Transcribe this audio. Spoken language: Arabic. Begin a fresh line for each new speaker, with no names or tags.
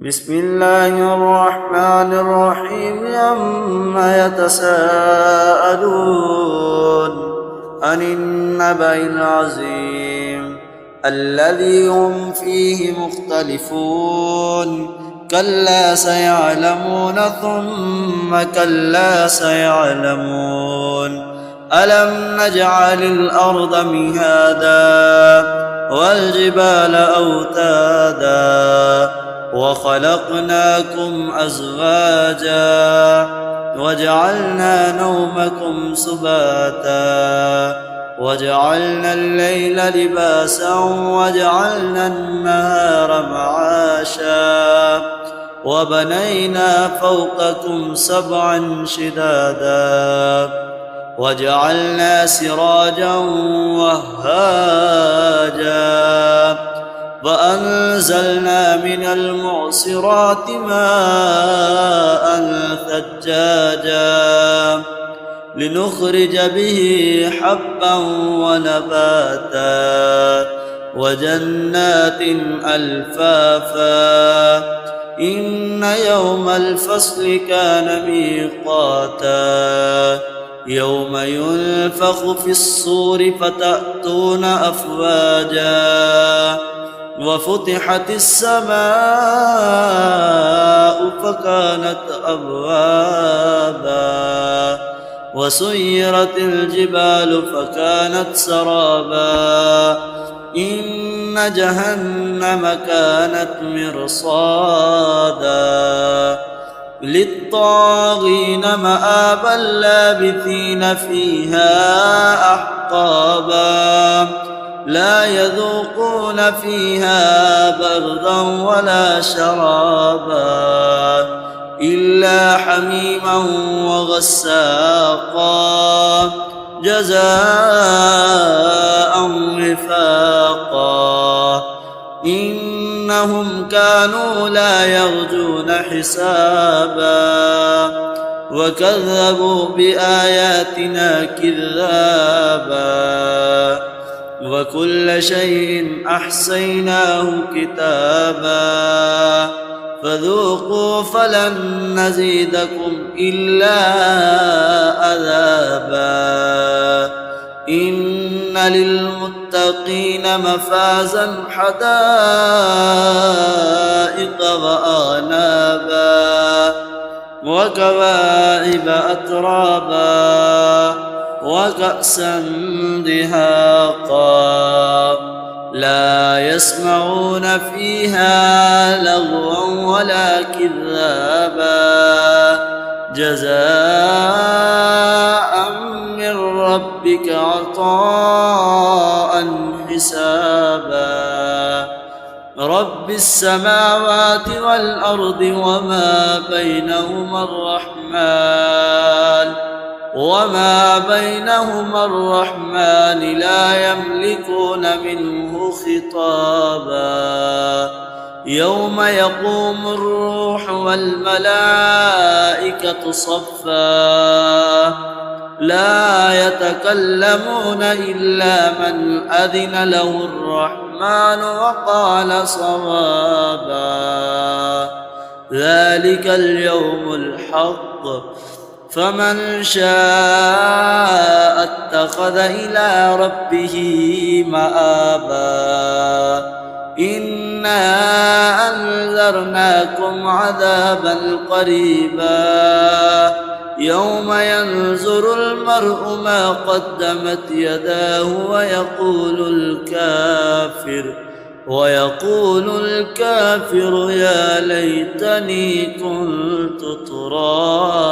بسم الله الرحمن الرحيم عما يتساءلون عن النبأ العظيم الذي هم فيه مختلفون كلا سيعلمون ثم كلا سيعلمون ألم نجعل الأرض مهادا والجبال أوتادا وخلقناكم أزواجا وجعلنا نومكم سباتا وجعلنا الليل لباسا وجعلنا النهار معاشا وبنينا فوقكم سبعا شدادا وجعلنا سراجا وهاجا وأنزلنا من المعصرات ماء ثجاجا لنخرج به حبا ونباتا وجنات ألفافا إن يوم الفصل كان ميقاتا يوم ينفخ في الصور فتأتون أفواجا وفتحت السماء فكانت أبوابا وسيرت الجبال فكانت سرابا إن جهنم كانت مرصادا للطاغين مآبا لابثين فيها أحقابا لا يذوقون فيها بردا ولا شرابا إلا حميما وغساقا جزاء وفاقا إنهم كانوا لا يرجون حسابا وكذبوا بآياتنا كذابا وكل شيء أحصيناه كتابا فذوقوا فلن نزيدكم إلا عذابا إن للمتقين مفازا حدائق وأعنابا وكواعب أترابا وكأسا دهاقا لا يسمعون فيها لغوا ولا كذابا جزاء من ربك عطاء حسابا رب السماوات والأرض وما بينهما الرحمن لا يملكون منه خطابا يوم يقوم الروح والملائكة صفا لا يتكلمون إلا من أذن له الرحمن وقال صوابا ذلك اليوم الحق فمن شاء اتخذ إلى ربه مآبا إنا أنذرناكم عذابا قريبا يوم ينظر المرء ما قدمت يداه ويقول الكافر يا ليتني كنت ترابا